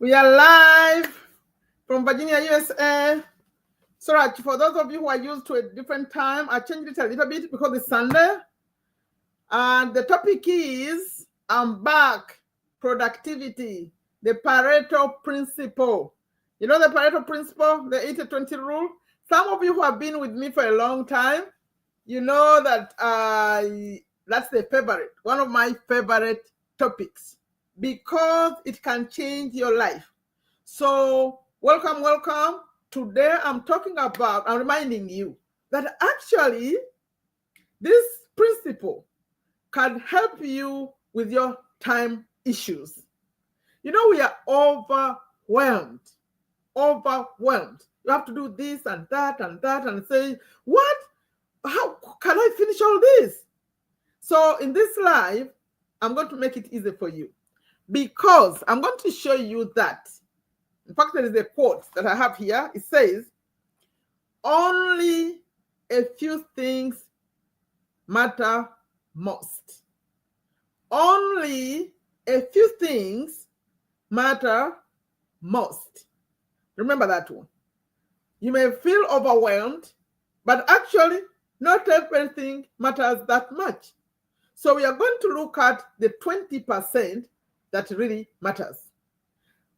We are live from Virginia, USA. Sorry, for those of you who are used to a different time, I changed it a little bit because it's Sunday. And the topic is, I'm back, productivity, the Pareto Principle. You know the Pareto Principle, the 80-20 rule? Some of you who have been with me for a long time, you know that that's the favorite, one of my favorite topics, because it can change your life. So welcome. Today I'm reminding you that actually this principle can help you with your time issues. You know, we are overwhelmed. You have to do this and that and say, what? How can I finish all this? So in this live, I'm going to make it easy for you because I'm going to show you that. In fact, there is a quote that I have here. It says, only a few things matter most. Only a few things matter most. Remember that one. You may feel overwhelmed, but actually not everything matters that much. So we are going to look at the 20% that really matters.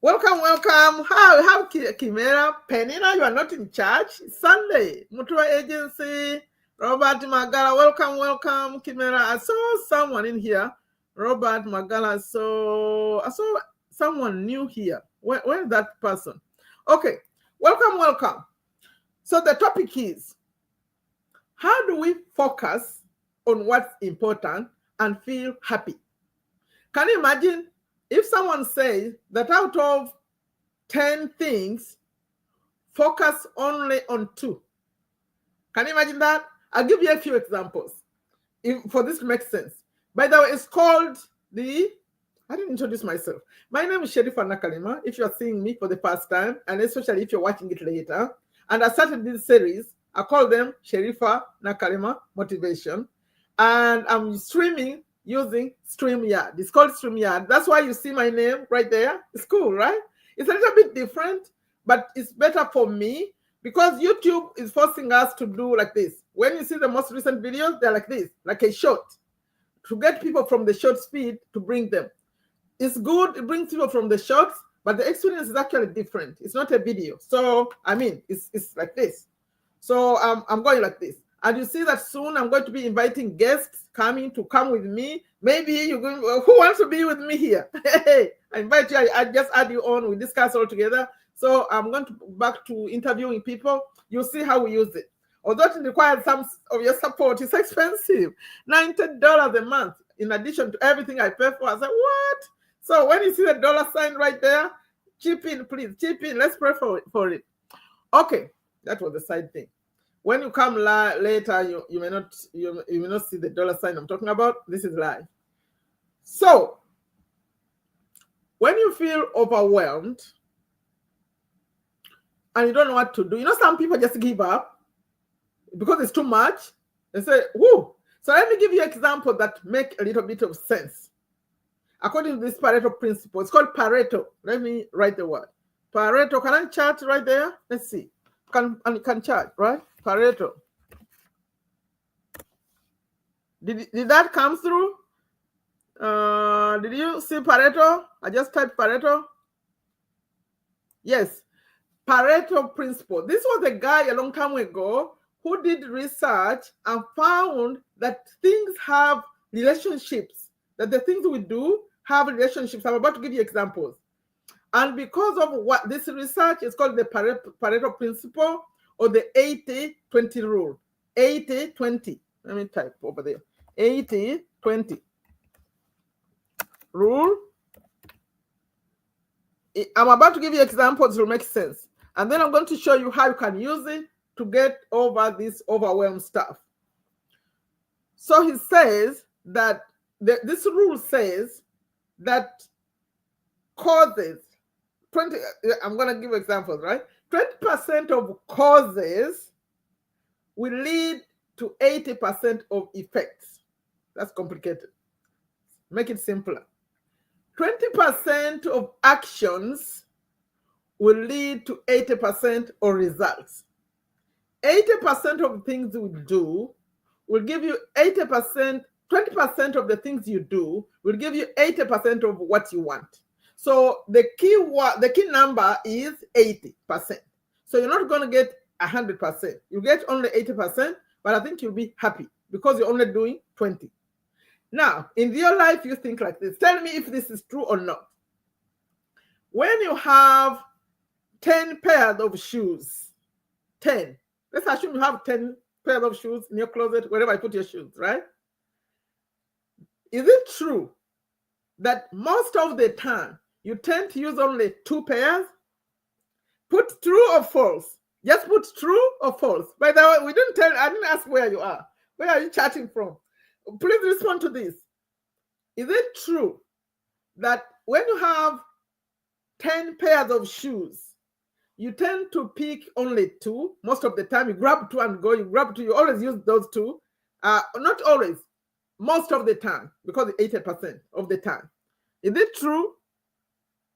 Welcome. How Kimera, Penina, you are not in charge. Sunday, Mutua Agency, Robert Magala, welcome, Kimera. I saw someone in here, Robert Magala. So I saw someone new here. Where is that person? Okay, welcome. So the topic is, how do we focus on what's important and feel happy? Can you imagine if someone says that out of 10 things, focus only on 2? Can you imagine that? I'll give you a few examples for this to make sense. By the way, it's called I didn't introduce myself. My name is Sherifa Nakalema. If you're seeing me for the first time, and especially if you're watching it later, and I started this series, I call them Sherifa Nakalema Motivation, and I'm streaming using StreamYard. It's called StreamYard. That's why you see my name right there. It's cool, right? It's a little bit different, but it's better for me because YouTube is forcing us to do like this. When you see the most recent videos, they're like this, like a short, to get people from the short speed to bring them. It's good, it brings people from the shorts, but the experience is actually different. It's not a video. So, I mean, it's like this. So I'm going like this. And you see that soon I'm going to be inviting guests come with me. Maybe you're going, who wants to be with me here? Hey, I invite you, I just add you on, we discuss all together. So I'm going to back to interviewing people. You'll see how we use it. Although it requires some of your support, it's expensive. $90 a month, in addition to everything I pay for. I said, what? So when you see the dollar sign right there, chip in, please, chip in. Let's pray for it. Okay, that was the side thing. When you come later, you may not see the dollar sign I'm talking about. This is live. So when you feel overwhelmed and you don't know what to do, some people just give up because it's too much. They say, whoo. So let me give you an example that make a little bit of sense. According to this Pareto principle, it's called Pareto. Let me write the word. Pareto, can I chart right there? Let's see. Can chart, right? Pareto. Did that come through? Did you see Pareto? I just typed Pareto. Yes. Pareto principle. This was a guy a long time ago who did research and found that things have relationships, that the things we do have relationships. I'm about to give you examples. And because of what this research is called the Pareto principle, or the 80-20 rule. 80-20. Let me type over there. 80-20 rule. I'm about to give you examples to make sense. And then I'm going to show you how you can use it to get over this overwhelmed stuff. So he says that this rule says that causes 20, I'm going to give examples, right? 20% of causes will lead to 80% of effects. That's complicated. Make it simpler. 20% of actions will lead to 80% of results. 80% of the things we do will give you 80%, 20% of the things you do will give you 80% of what you want. So the key number is 80%. So you're not going to get 100%. You get only 80%, but I think you'll be happy because you're only doing 20. Now, in real life, you think like this. Tell me if this is true or not. When you have 10 pairs of shoes, 10. Let's assume you have 10 pairs of shoes in your closet, wherever I put your shoes, right? Is it true that most of the time you tend to use only 2 pairs? Put true or false. Just put true or false. By the way, I didn't ask where you are. Where are you chatting from? Please respond to this. Is it true that when you have 10 pairs of shoes, you tend to pick only 2 most of the time? You grab 2 and go, you grab 2, you always use those 2. Not always, most of the time, because 80% of the time. Is it true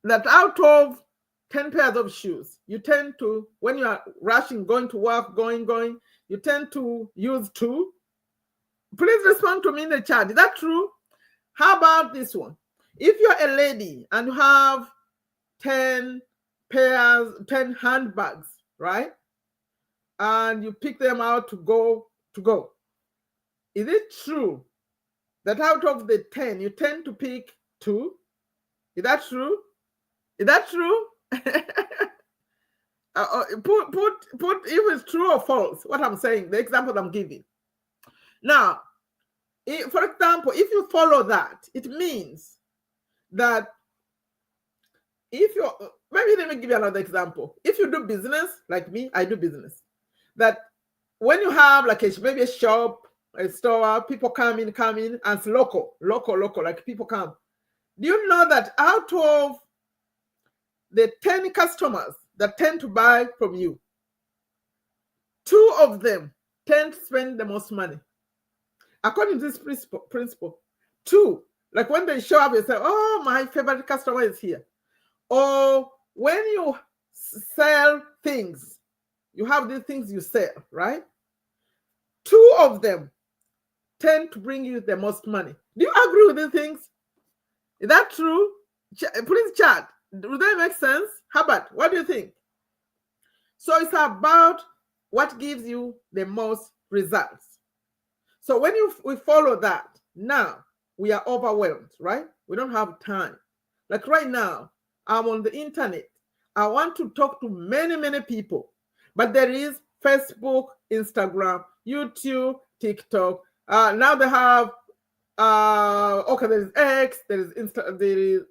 that out of 10 pairs of shoes, you tend to, when you are rushing, going to work, going, you tend to use 2? Please respond to me in the chat. Is that true? How about this one? If you're a lady and you have 10 pairs, 10 handbags, right? And you pick them out to go. Is it true that out of the 10, you tend to pick 2? Is that true? Is that true? Put if it's true or false, what I'm saying, the example I'm giving. Now, for example, if you follow that, it means that if you, maybe let me give you another example. If you do business, like me, I do business, that when you have like maybe a shop, a store, people come in, and it's local, like people come. Do you know that out of the 10 customers that tend to buy from you, 2 of them tend to spend the most money? According to this principle, 2, like when they show up, they say, oh, my favorite customer is here. Or when you sell things, you have these things you sell, right? 2 of them tend to bring you the most money. Do you agree with these things? Is that true? Please chat. Do they make sense? How about, what do you think? So it's about what gives you the most results. So when we follow that, now we are overwhelmed, right? We don't have time. Like right now, I'm on the internet. I want to talk to many people, but there is Facebook, Instagram, YouTube, TikTok. Now they have, okay, there is X, there is Insta, there is,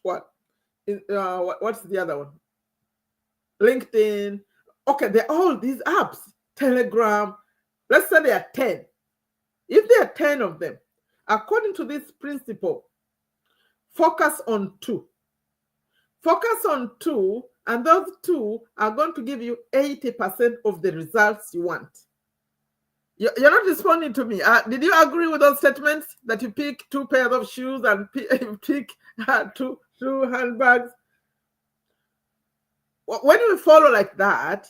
what's the other one? LinkedIn. Okay, they're all these apps, Telegram. Let's say there are 10. If there are 10 of them, according to this principle, focus on 2. Focus on 2, and those 2 are going to give you 80% of the results you want. You're not responding to me. Did you agree with those statements that you pick 2 pairs of shoes and pick 2 handbags? When you follow like that,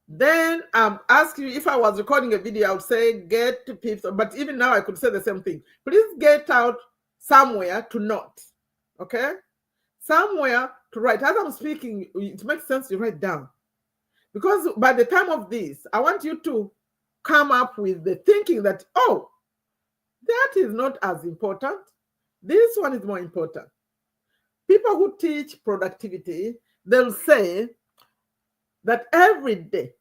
then I'm asking you, if I was recording a video, I would say get to people, but even now I could say the same thing. Please get out somewhere to note, okay? Somewhere to write. As I'm speaking, it makes sense to write down. Because by the time of this, I want you to come up with the thinking that, oh, that is not as important. This one is more important. People who teach productivity, they'll say that every day,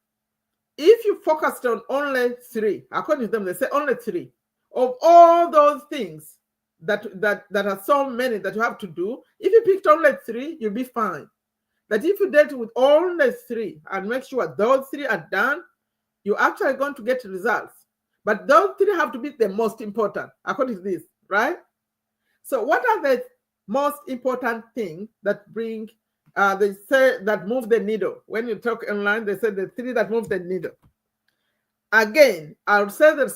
if you focused on only 3, according to them, they say only 3 of all those things that are so many that you have to do, if you picked only 3, you'll be fine. That if you dealt with only 3 and make sure those 3 are done, you're actually going to get results. But those 3 have to be the most important, according to this, right? So what are the most important things that bring, they say that move the needle? When you talk online, they say the 3 that move the needle. Again, I'll say the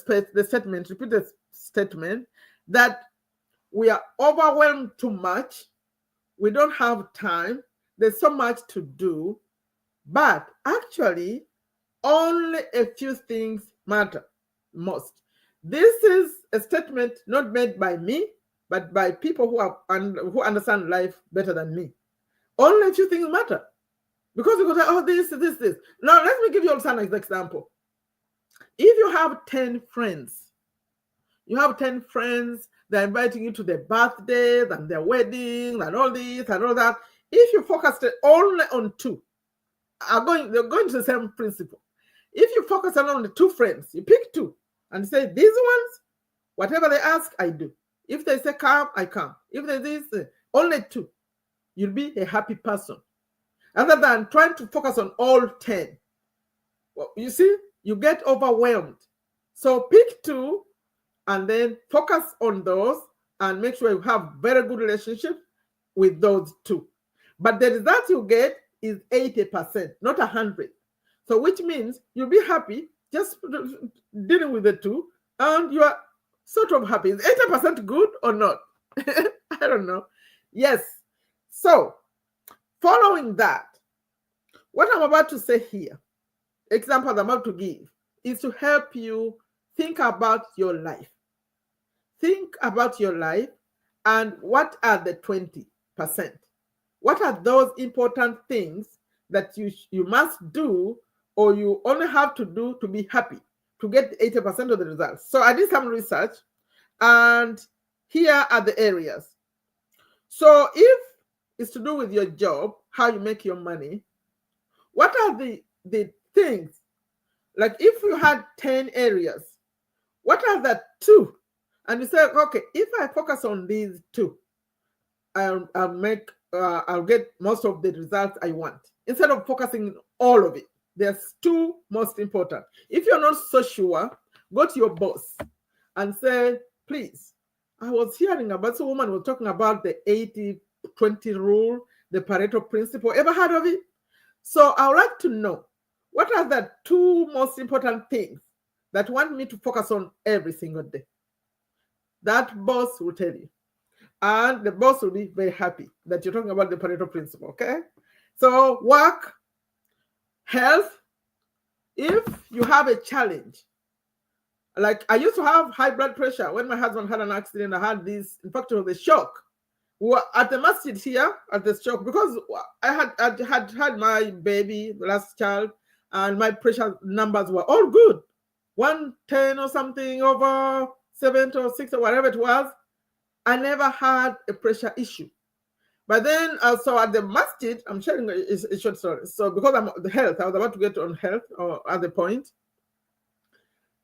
statement, repeat the statement, that we are overwhelmed too much. We don't have time. there's so much to do, but actually only a few things matter most. This is a statement not made by me, but by people who understand life better than me. Only a few things matter. Because you go say, oh, this. Now, let me give you an example. If you have 10 friends, they're inviting you to their birthdays and their weddings and all this and all that. If you focus only on two, they're going to the same principle. If you focus on the two friends, you pick two and say, these ones, whatever they ask, I do. If they say come, I come. If they this, only two, you'll be a happy person. Other than trying to focus on all 10. Well, you see, you get overwhelmed. So pick two and then focus on those and make sure you have very good relationship with those two. But the result you get is 80%, not 100. So which means you'll be happy just dealing with the two and you are sort of happy. Is 80% good or not? I don't know. Yes. So following that, what I'm about to say here, examples I'm about to give, is to help you think about your life. Think about your life and what are the 20%? What are those important things that you must do or you only have to do to be happy, to get 80% of the results? So I did some research and here are the areas. So if it's to do with your job, how you make your money, what are the things? Like if you had 10 areas, what are the two? And you say, okay, if I focus on these two, I'll get most of the results I want. Instead of focusing on all of it, there's two most important. If you're not so sure, go to your boss and say, please, I was hearing about, some woman was talking about the 80-20 rule, the Pareto Principle. Ever heard of it? So I would like to know, what are the two most important things that want me to focus on every single day? That boss will tell you. And the boss will be very happy that you're talking about the Pareto Principle, okay? So work, health. If you have a challenge, like I used to have high blood pressure when my husband had an accident, I had this, in fact, it was a shock. We were at the masjid here at the shock because I had my baby, last child, and my pressure numbers were all good. 110 or something over 70 or 60 or whatever it was. I never had a pressure issue. But then also at the masjid, I'm sharing a short story. So because I'm the health, I was about to get on health or at the point.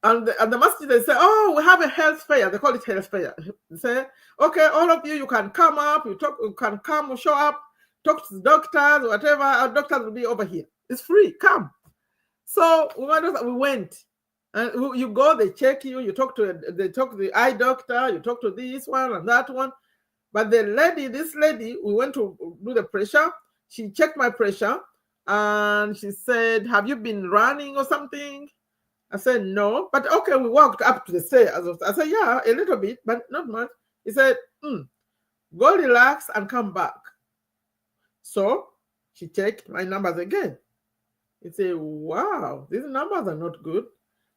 And at the masjid, they say, oh, we have a health fair. They call it health fair. They say, okay, all of you can come up, you can come, show up, talk to the doctors, whatever. Our doctors will be over here. It's free, come. So we went. And you go, they check you, they talk to the eye doctor, you talk to this one and that one. But this lady, we went to do the pressure. She checked my pressure and she said, have you been running or something? I said, no. But okay, we walked up to the stairs. I said, yeah, a little bit, but not much. He said, go relax and come back. So she checked my numbers again. He said, wow, these numbers are not good.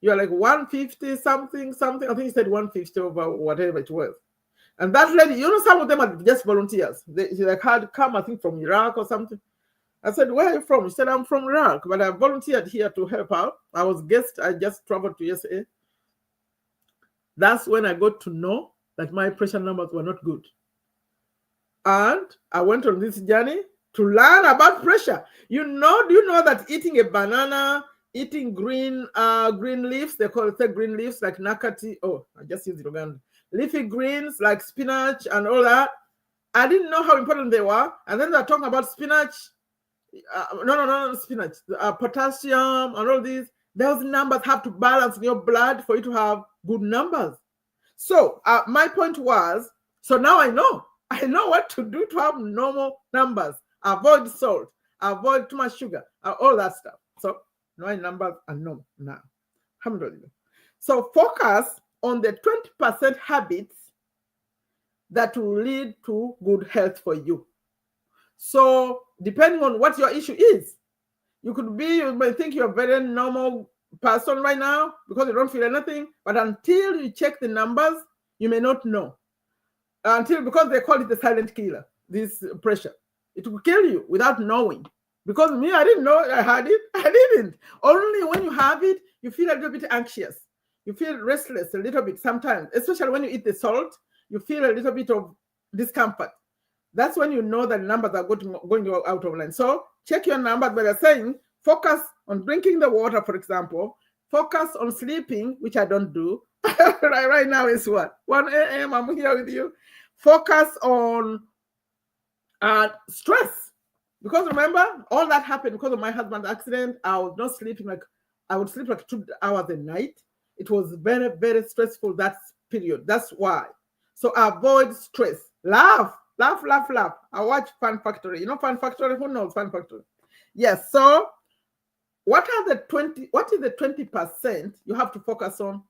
You're like 150 something. I think he said 150 over whatever it was. And that lady, some of them are just volunteers. She had come, I think, from Iraq or something. I said, where are you from? She said, I'm from Iraq, but I volunteered here to help out. I was guest. I just traveled to USA. That's when I got to know that my pressure numbers were not good. And I went on this journey to learn about pressure. Do you know that eating a banana, eating green leaves, they call it green leaves like nakati. Oh, I just used it again. Leafy greens like spinach and all that. I didn't know how important they were. And then they're talking about spinach. No, spinach. Potassium and all these. Those numbers have to balance in your blood for you to have good numbers. So my point was, so now I know what to do to have normal numbers. Avoid salt, avoid too much sugar, all that stuff. So my numbers are normal now. Alhamdulillah. So focus on the 20% habits that will lead to good health for you. So depending on what your issue is. You may think you're a very normal person right now because you don't feel anything, but until you check the numbers, you may not know. Because they call it the silent killer, this pressure. It will kill you without knowing. Because me, I didn't know I had it. I didn't. Only when you have it, you feel a little bit anxious. You feel restless a little bit sometimes, especially when you eat the salt, you feel a little bit of discomfort. That's when you know that numbers are going out of line. So check your numbers, but they're saying focus on drinking the water, for example. Focus on sleeping, which I don't do. right now is what? 1 a.m. I'm here with you. Focus on stress. Because remember, all that happened because of my husband's accident. I was not sleeping I would sleep like 2 hours a night. It was very, very stressful, that period. That's why. So avoid stress. Laugh. I watch Fun Factory. You know Fun Factory? Who knows Fun Factory? Yes. So what is the 20% you have to focus on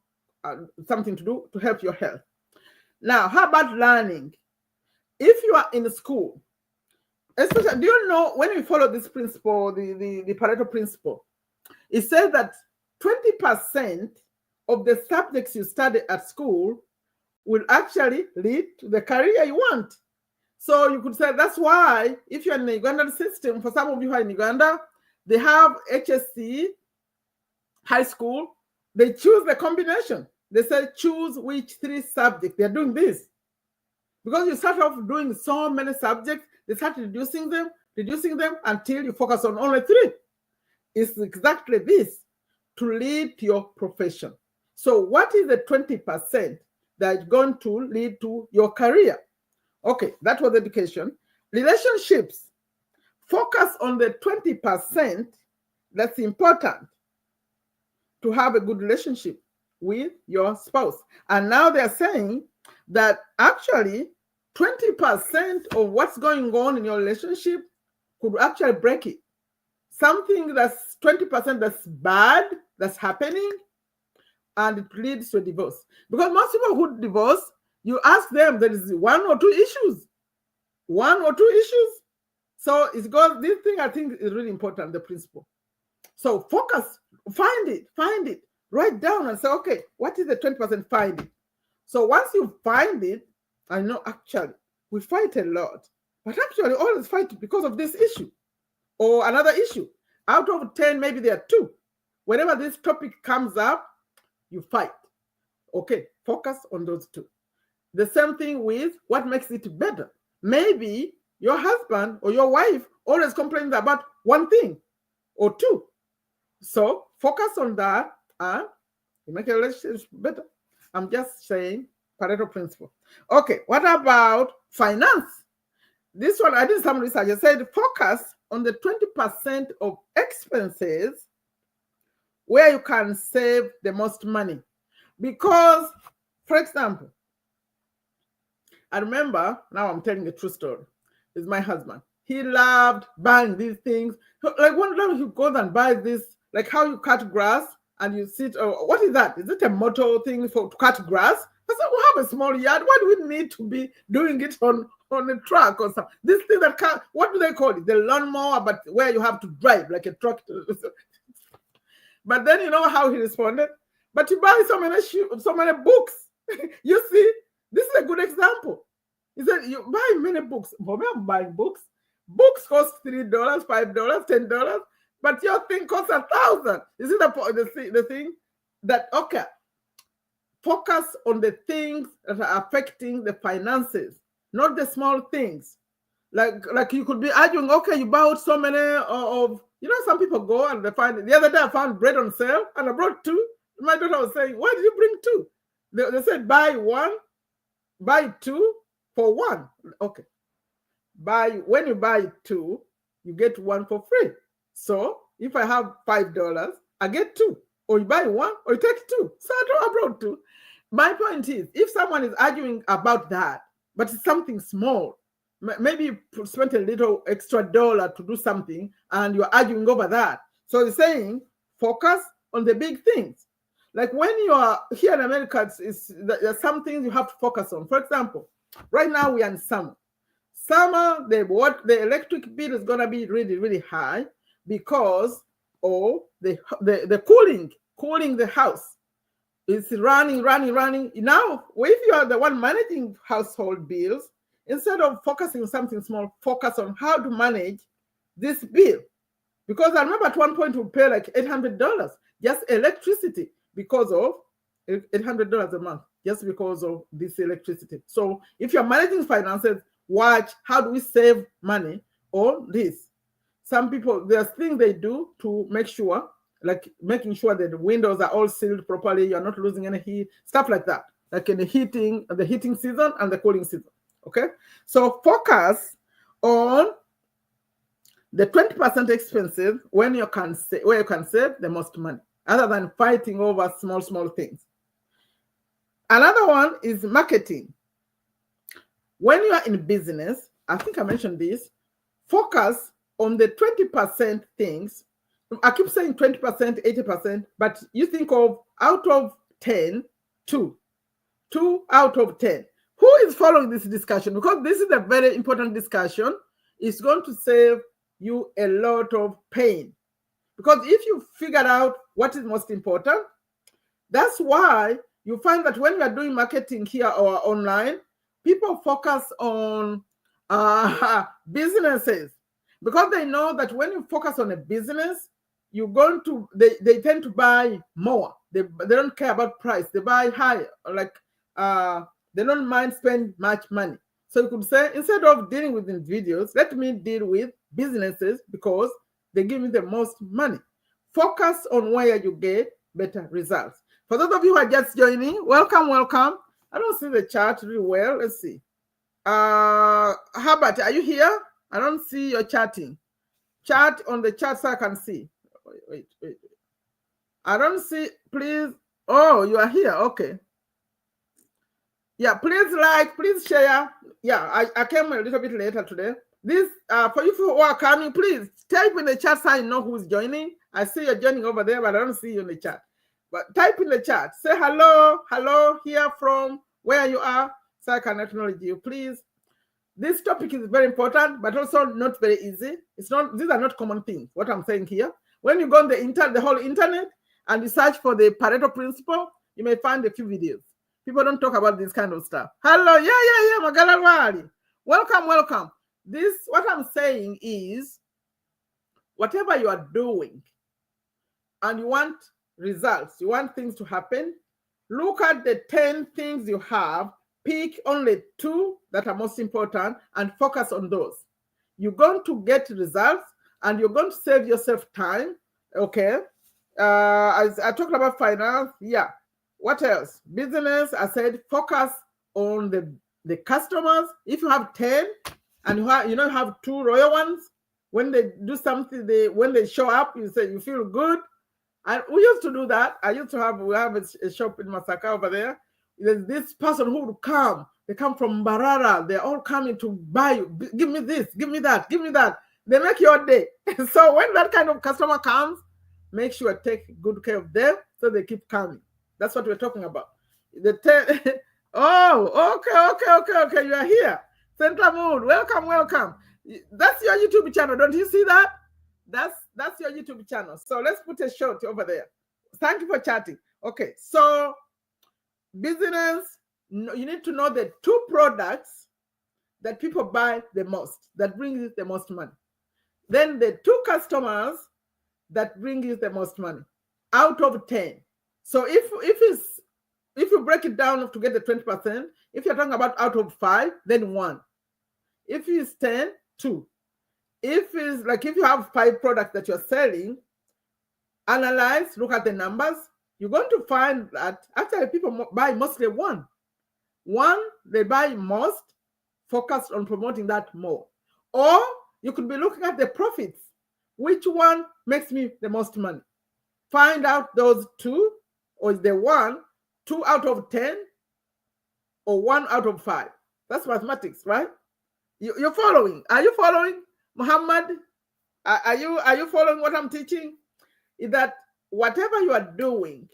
something to do to help your health? Now, how about learning? If you are in school, especially, do you know when we follow this principle, the Pareto Principle, it says that 20% of the subjects you study at school will actually lead to the career you want. So you could say that's why if you're in the Ugandan system, for some of you who are in Uganda, they have HSC, high school, they choose the combination. They say choose which 3 subjects. They're doing this. Because you start off doing so many subjects, they start reducing them until you focus on only 3. It's exactly this to lead to your profession. So what is the 20% that's going to lead to your career? Okay, that was education. Relationships. Focus on the 20% that's important to have a good relationship with your spouse. And now they're saying that actually 20% of what's going on in your relationship could actually break it. Something that's 20% that's bad, that's happening, and it leads to a divorce. Because most people who divorce, you ask them, there is 1 or 2 issues. 1 or 2 issues. So it's got this thing, I think is really important, the principle. So focus, find it, write down and say, okay, what is the 20%? Find it. So once you find it, I know actually we fight a lot, but actually always fight because of this issue or another issue. Out of 10, maybe there are 2. Whenever this topic comes up, you fight. Okay, focus on those 2. The same thing with what makes it better. Maybe your husband or your wife always complains about 1 thing or 2. So focus on that and you make a relationship better. I'm just saying Pareto Principle. Okay, what about finance? This one, I did some research. I said focus on the 20% of expenses where you can save the most money. Because, for example, I remember, now I'm telling a true story, is my husband. He loved buying these things. Like one time he goes and buys this, like how you cut grass and you sit, what is that? Is it a motor thing to cut grass? I said, we have a small yard. Why do we need to be doing it on a truck or something? This thing that can, what do they call it? The lawnmower, but where you have to drive like a tractor. But then you know how he responded? But you buy so many books. You see, this is a good example. He said, you buy many books. For me, I'm buying books. Books cost $3, $5, $10, but your thing costs 1,000. Is it the thing that, okay, focus on the things that are affecting the finances, not the small things. Like you could be arguing, okay, you bought so many of, some people go and they find, the other day I found bread on sale and I brought 2. My daughter was saying, why did you bring 2? They said, buy 2 for 1. Okay. When you buy 2, you get 1 for free. So if I have $5, I get 2. Or you buy 1 or you take 2. So I brought 2. My point is, if someone is arguing about that, but it's something small, maybe you spent a little extra $1 to do something and you're arguing over that. So he's saying, focus on the big things. Like when you are here in America, there are some things you have to focus on. For example, right now we are in summer. Summer, the electric bill is gonna be really, really high because of the cooling the house. It's running. Now, if you are the one managing household bills, instead of focusing on something small, focus on how to manage this bill. Because I remember at one point we pay like $800 just electricity because of $800 a month, just because of this electricity. So if you're managing finances, watch how do we save money on this. Some people, there's things they do to make sure, like making sure that the windows are all sealed properly, you're not losing any heat, stuff like that, like in the heating season and the cooling season. Okay, so focus on the 20% expenses where you can save the most money, other than fighting over small things. Another one is marketing. When you are in business, I think I mentioned this, focus on the 20% things. I keep saying 20%, 80%, but you think of out of 10, 2 out of 10. Who is following this discussion? Because this is a very important discussion. It's going to save you a lot of pain. Because if you figure out what is most important, that's why you find that when we are doing marketing here or online, people focus on businesses, because they know that when you focus on a business, you're going to, they tend to buy more. They don't care about price. They buy higher, like they don't mind spending much money. So you could say, instead of dealing with individuals, let me deal with businesses because they give me the most money. Focus on where you get better results. For those of you who are just joining, welcome. I don't see the chat really well. Let's see. Herbert, are you here? I don't see your chatting. Chat on the chat so I can see. Wait. I don't see, please. Oh, you are here. Okay. Yeah, please like, please share. Yeah, I came a little bit later today. This, for you who are coming, please type in the chat so I know who's joining. I see you're joining over there, but I don't see you in the chat. But type in the chat. Say hello, here from where you are, so I can acknowledge you, please. This topic is very important, but also not very easy. These are not common things, what I'm saying here. When you go on the whole internet, and you search for the Pareto Principle, you may find a few videos. People don't talk about this kind of stuff. Hello, yeah, Magalalwali. Welcome. What I'm saying is, whatever you are doing, and you want results, you want things to happen, look at the 10 things you have, pick only 2 that are most important, and focus on those. You're going to get results, and you're going to save yourself time, okay? As I talked about finance, yeah. What else? Business, I said, focus on the customers. If you have 10 and you have 2 royal ones, when they do something, when they show up, you say you feel good. And we used to do that. We have a shop in Masaka over there. There's this person who would come. They come from Mbarara. They're all coming to buy you. Give me this, give me that. They make your day. So when that kind of customer comes, make sure take good care of them so they keep coming. That's what we're talking about. Oh, okay. You are here. Central Mood, welcome. That's your YouTube channel. Don't you see that? That's your YouTube channel. So let's put a shot over there. Thank you for chatting. Okay, so business, you need to know the 2 products that people buy the most, that bring you the most money. Then the 2 customers that bring you the most money out of 10. So if you break it down to get the 20%, if you're talking about out of 5, then 1. If it's 10, 2. If you have 5 products that you're selling, analyze, look at the numbers, you're going to find that actually people buy mostly 1. They buy most, focus on promoting that more. Or you could be looking at the profits. Which one makes me the most money? Find out those 2, or is there 2 out of 10, or 1 out of 5. That's mathematics, right? You're following. Are you following, Muhammad? Are you following what I'm teaching? Is that whatever you are doing,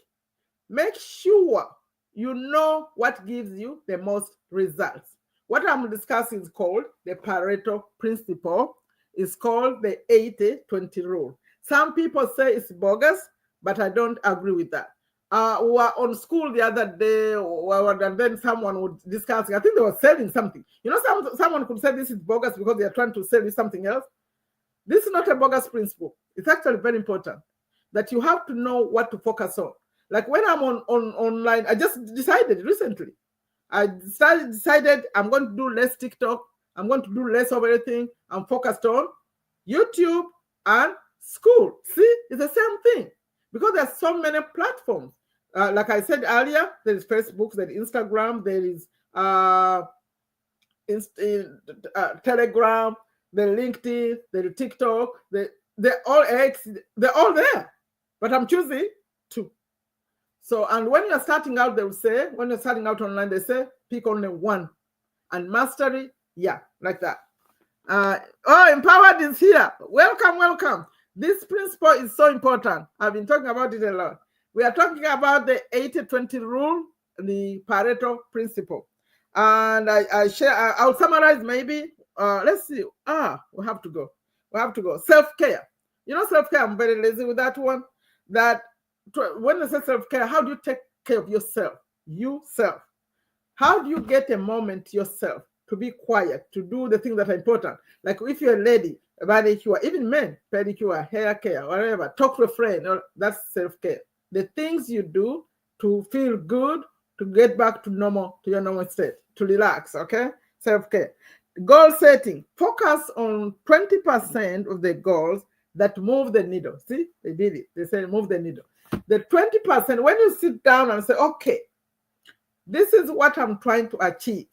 make sure you know what gives you the most results. What I'm discussing is called the Pareto Principle. It's called the 80-20 rule. Some people say it's bogus, but I don't agree with that. We were on school the other day, and then someone would discuss. I think they were selling something. You know, someone could say this is bogus because they are trying to sell you something else. This is not a bogus principle. It's actually very important that you have to know what to focus on. Like when I'm on online, I just decided recently. I decided I'm going to do less TikTok. I'm going to do less of everything. I'm focused on YouTube and school. See, it's the same thing because there's so many platforms. Like I said earlier, there is Facebook, there is Instagram, there is Telegram, the LinkedIn, the TikTok, they're all X, they're all there. But I'm choosing two. So, and when you're starting out, they will say, when you're starting out online, they say, pick only one. And mastery, yeah, like that. Empowered is here. Welcome, welcome. This principle is so important. I've been talking about it a lot. We are talking about the 80-20 rule, the Pareto Principle. And I'll summarize maybe. Let's see. We have to go. Self-care. You know, self-care, I'm very lazy with that one. That when I say self-care, how do you take care of yourself? Yourself. How do you get a moment yourself to be quiet, to do the things that are important? Like if you're a lady, a manicure, even men, pedicure, hair care, whatever, talk to a friend, that's self-care. The things you do to feel good, to get back to your normal state, to relax, okay? Self-care. Goal setting. Focus on 20% of the goals that move the needle. See, they did it. They say move the needle. The 20%, when you sit down and say, okay, this is what I'm trying to achieve.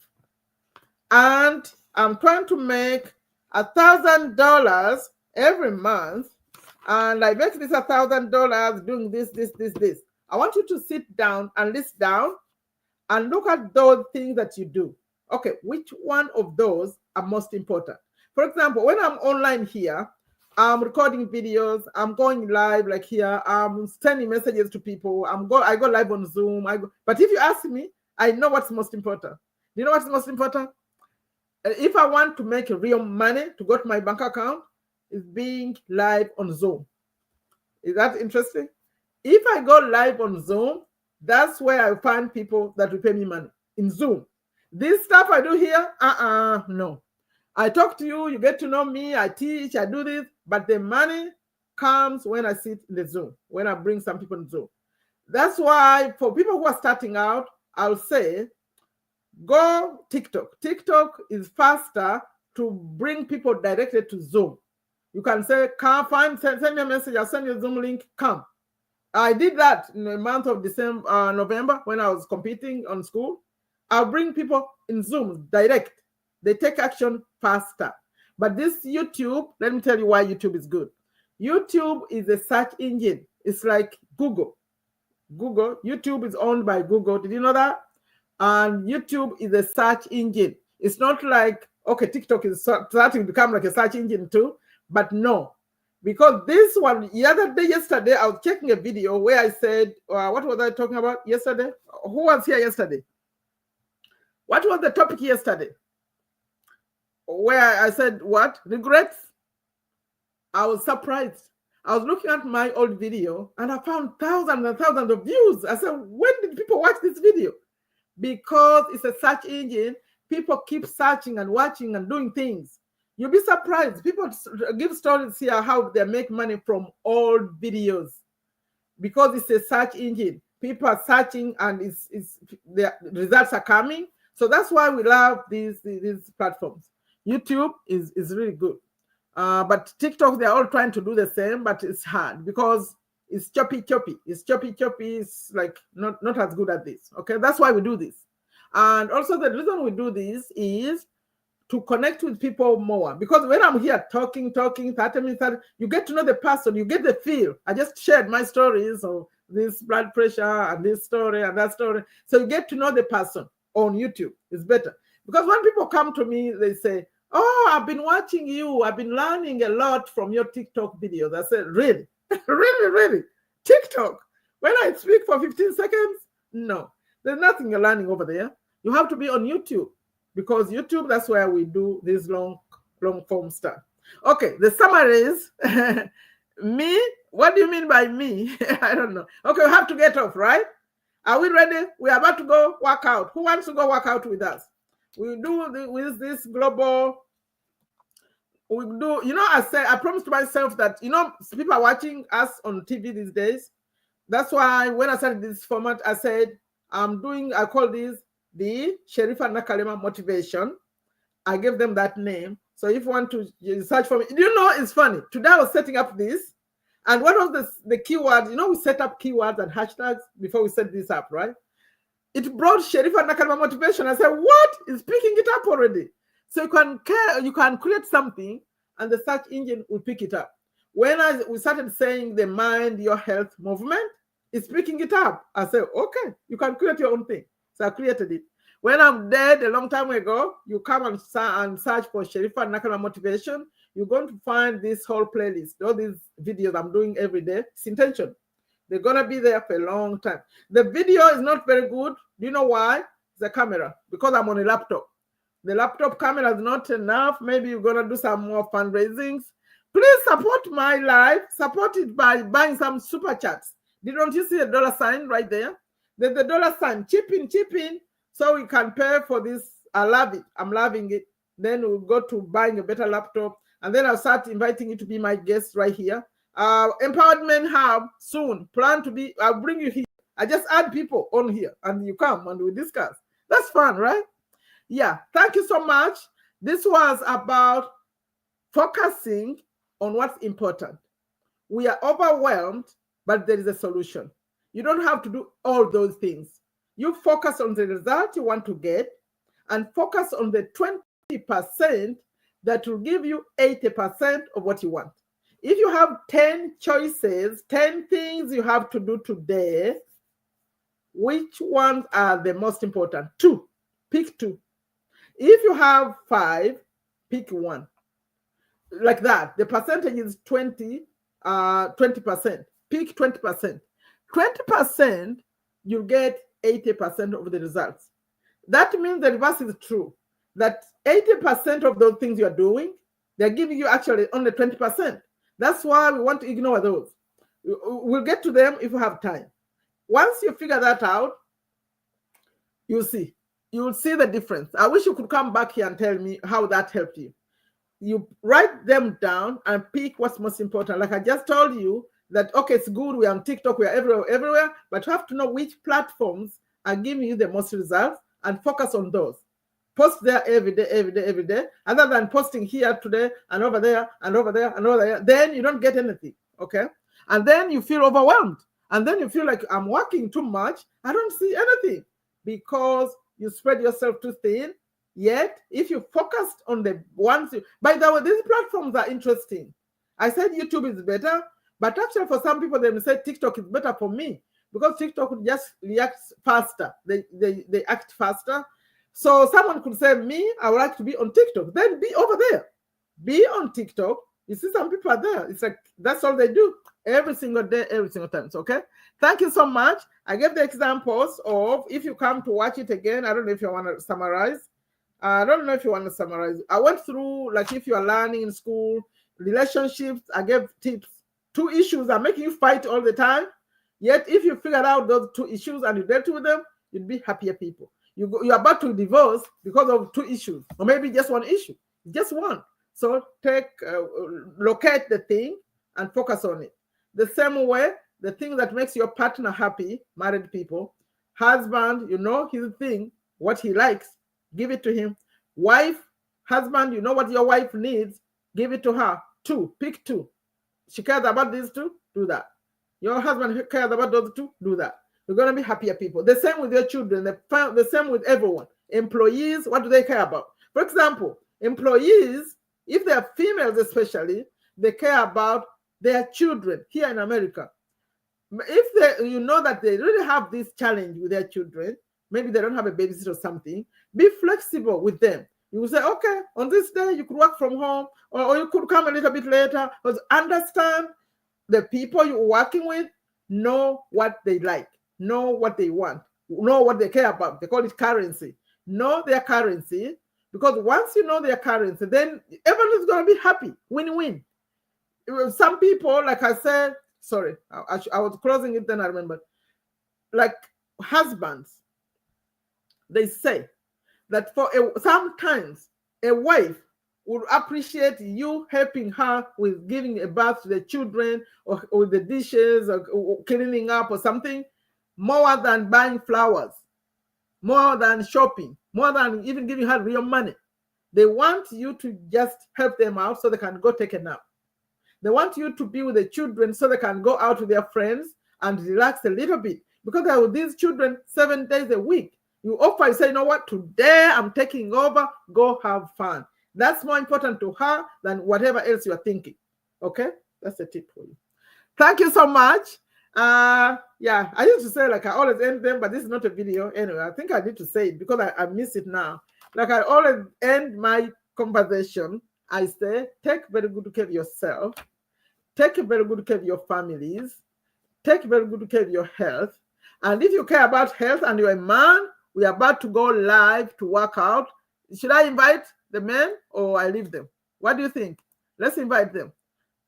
And I'm trying to make $1,000 every month. And I make this $1,000 doing this. I want you to sit down and list down and look at those things that you do. Okay, which one of those are most important? For example, when I'm online here, I'm recording videos, I'm going live like here, I'm sending messages to people, I go live on Zoom. But if you ask me, I know what's most important. Do you know what's most important? If I want to make real money to go to my bank account, is being live on Zoom. Is that interesting? If I go live on Zoom, that's where I find people that will pay me money, in Zoom. This stuff I do here, no. I talk to you, you get to know me, I teach, I do this, but the money comes when I sit in the Zoom, when I bring some people in Zoom. That's why for people who are starting out, I'll say, go TikTok. TikTok is faster to bring people directly to Zoom. You can say, send me a message, I'll send you a Zoom link, come. I did that in the month of November, when I was competing on school. I'll bring people in Zoom direct. They take action faster. But this YouTube, let me tell you why YouTube is good. YouTube is a search engine. It's like Google. YouTube is owned by Google. Did you know that? And YouTube is a search engine. It's not like, okay, TikTok is starting to become like a search engine too. But no. Because this one, yesterday, I was checking a video where I said, what was I talking about yesterday? Who was here yesterday? What was the topic yesterday? Where I said, what? Regrets? I was surprised. I was looking at my old video and I found thousands and thousands of views. I said, when did people watch this video? Because it's a search engine. People keep searching and watching and doing things. You'll be surprised. People give stories here how they make money from old videos. Because it's a search engine. People are searching and the results are coming. So that's why we love these platforms. YouTube is really good. But TikTok, they're all trying to do the same, but it's hard because it's choppy. It's choppy. It's like not as good at this. Okay, that's why we do this. And also the reason we do this is to connect with people more. Because when I'm here talking, 30 minutes, you get to know the person, you get the feel. I just shared my stories of this blood pressure and this story and that story. So you get to know the person on YouTube. It's better. Because when people come to me, they say, oh, I've been watching you. I've been learning a lot from your TikTok videos. I said, really? really? TikTok? When I speak for 15 seconds? No. There's nothing you're learning over there. You have to be on YouTube. because YouTube, that's where we do this long form stuff. Okay, the summary is me. What do you mean by me? I don't know. Okay, we have to get off, right? Are we ready? We're about to go work out. Who wants to go work out with us? We do with this global. We do, I promised myself that, people are watching us on TV these days. That's why when I started this format, I said, I call this the Sherifa Nakalema Motivation. I gave them that name. So if you want to search for me, it's funny. Today I was setting up this. And what was the keyword? We set up keywords and hashtags before we set this up, right? It brought Sherifa Nakalema Motivation. I said, what? It's picking it up already. So you can create something and the search engine will pick it up. When we started saying the Mind Your Health movement, it's picking it up. I said, okay, you can create your own thing. So I created it. When I'm dead a long time ago, you come and search for Sherifa Nakalema Motivation. You're going to find this whole playlist, all these videos I'm doing every day. It's intention. They're going to be there for a long time. The video is not very good. Do you know why? The camera, because I'm on a laptop. The laptop camera is not enough. Maybe you're going to do some more fundraisings. Please support my life. Support it by buying some super chats. Don't you see a dollar sign right there? There's the dollar sign. Chip in, so we can pay for this. I love it. I'm loving it. Then we'll go to buying a better laptop. And then I'll start inviting you to be my guest right here. Empowerment Hub soon. I'll bring you here. I just add people on here and you come and we discuss. That's fun, right? Yeah. Thank you so much. This was about focusing on what's important. We are overwhelmed, but there is a solution. You don't have to do all those things. You focus on the result you want to get and focus on the 20% that will give you 80% of what you want. If you have 10 choices, 10 things you have to do today, which ones are the most important? 2. Pick 2. If you have 5, pick 1. Like that. The percentage is 20%. Pick 20%. 20%, you get 80% of the results. That means the reverse is true. That 80% of those things you're doing, they're giving you actually only 20%. That's why we want to ignore those. We'll get to them if we have time. Once you figure that out, you'll see. You'll see the difference. I wish you could come back here and tell me how that helped you. You write them down and pick what's most important. Like I just told you that, okay, it's good. We're on TikTok. We're everywhere. But you have to know which platforms are giving you the most results and focus on those. Post there every day, other than posting here today and over there and over there and over there. Then you don't get anything, okay? And then you feel overwhelmed. And then you feel like I'm working too much. I don't see anything because you spread yourself too thin. Yet, if you focused on the ones by the way, these platforms are interesting. I said YouTube is better, but actually for some people, they may say TikTok is better for me because TikTok just reacts faster. They act faster. So someone could say, me, I would like to be on TikTok. Then be over there. Be on TikTok. You see some people are there. It's like, that's all they do. Every single day, every single time. So, okay? Thank you so much. I gave the examples of, if you come to watch it again, I don't know if you want to summarize. I don't know if you want to summarize. I went through, like if you are learning in school, relationships, I gave tips. 2 issues are making you fight all the time. Yet if you figured out those 2 issues and you dealt with them, you'd be happier people. You're about to divorce because of 2 issues, or maybe just 1 issue, just one. So locate the thing and focus on it. The same way, the thing that makes your partner happy, married people, husband, his thing, what he likes, give it to him. Wife, husband, you know what your wife needs, give it to her. 2, pick 2. She cares about these 2, do that. Your husband cares about those 2, do that. You're going to be happier people. The same with your children, the same with everyone. Employees, what do they care about? For example, employees, if they are females especially, they care about their children here in America. If you know that they really have this challenge with their children, maybe they don't have a babysitter or something, be flexible with them. You will say, okay, on this day you could work from home, or you could come a little bit later. But understand the people you're working with, know what they like. Know what they want, know what they care about. They call it currency. Know their currency Because once you know their currency, then everyone's going to be happy. Win-win. Some people, like I said, sorry, I was closing it, then I remember. Like husbands, they say that sometimes a wife would appreciate you helping her with giving a bath to the children or the dishes or cleaning up or something, more than buying flowers, more than shopping, more than even giving her real money. They want you to just help them out so they can go take a nap. They want you to be with the children so they can go out with their friends and relax a little bit. Because they're with these children 7 days a week. You offer, you say, you know what, today I'm taking over, go have fun. That's more important to her than whatever else you're thinking. Okay? That's a tip for you. Thank you so much. Yeah, I used to say, like, I always end them, but this is not a video. Anyway, I think I need to say it because I miss it now. Like, I always end my conversation. I say, take very good care of yourself. Take very good care of your families. Take very good care of your health. And if you care about health and you're a man, we're about to go live to work out. Should I invite the men or I leave them? What do you think? Let's invite them.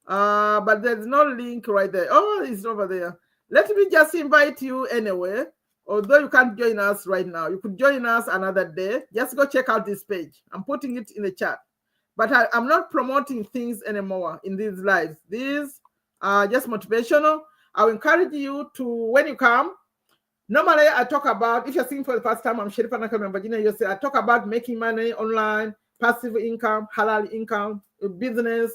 But there's no link right there. Oh, it's over there. Let me just invite you anyway. Although you can't join us right now, you could join us another day. Just go check out this page. I'm putting it in the chat. But I'm not promoting things anymore in these lives. These are just motivational. I will encourage you to, when you come, normally I talk about, if you're seeing for the first time, I'm Sherifa Nakalema Motivation. I talk about making money online, passive income, halal income, business,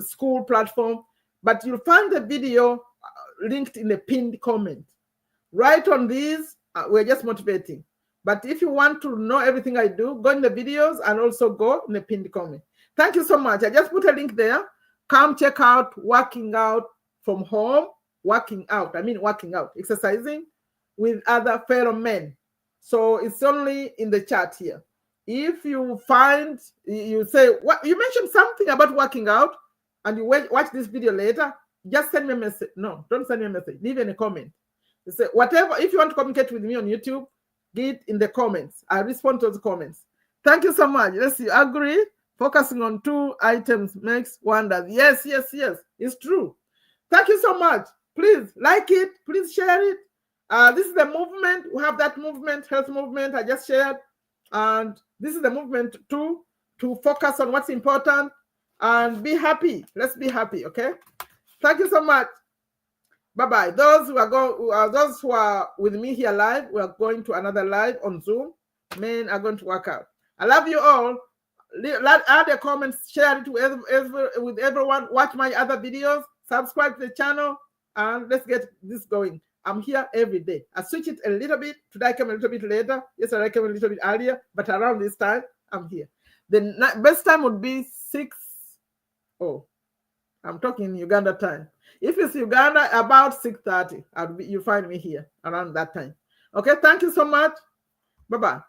school platform. But you'll find the video linked in the pinned comment. Right on these, we're just motivating. But if you want to know everything I do, go in the videos and also go in the pinned comment. Thank you so much. I just put a link there. Come check out working out from home. Working out, exercising with other fellow men. So it's only in the chat here. If you find, you say, what you mentioned something about working out and you watch this video later, just send me a message. No, don't send me a message. Leave in a comment. You say, whatever, if you want to communicate with me on YouTube, get in the comments. I respond to those comments. Thank you so much. Let's see, agree. Focusing on 2 items makes wonders. Yes, yes, yes. It's true. Thank you so much. Please like it. Please share it. This is the movement. We have that movement, health movement I just shared. And this is the movement too, to focus on what's important and be happy. Let's be happy, okay? Thank you so much. Bye-bye. Those who are with me here live, we are going to another live on Zoom. Men are going to work out. I love you all. Add a comment, share it with everyone. Watch my other videos. Subscribe to the channel. And let's get this going. I'm here every day. I switch it a little bit. Today I came a little bit later. Yesterday I came a little bit earlier. But around this time, I'm here. The best time would be 6. Oh, I'm talking Uganda time. If it's Uganda, about 6:30, you find me here around that time. Okay, thank you so much. Bye-bye.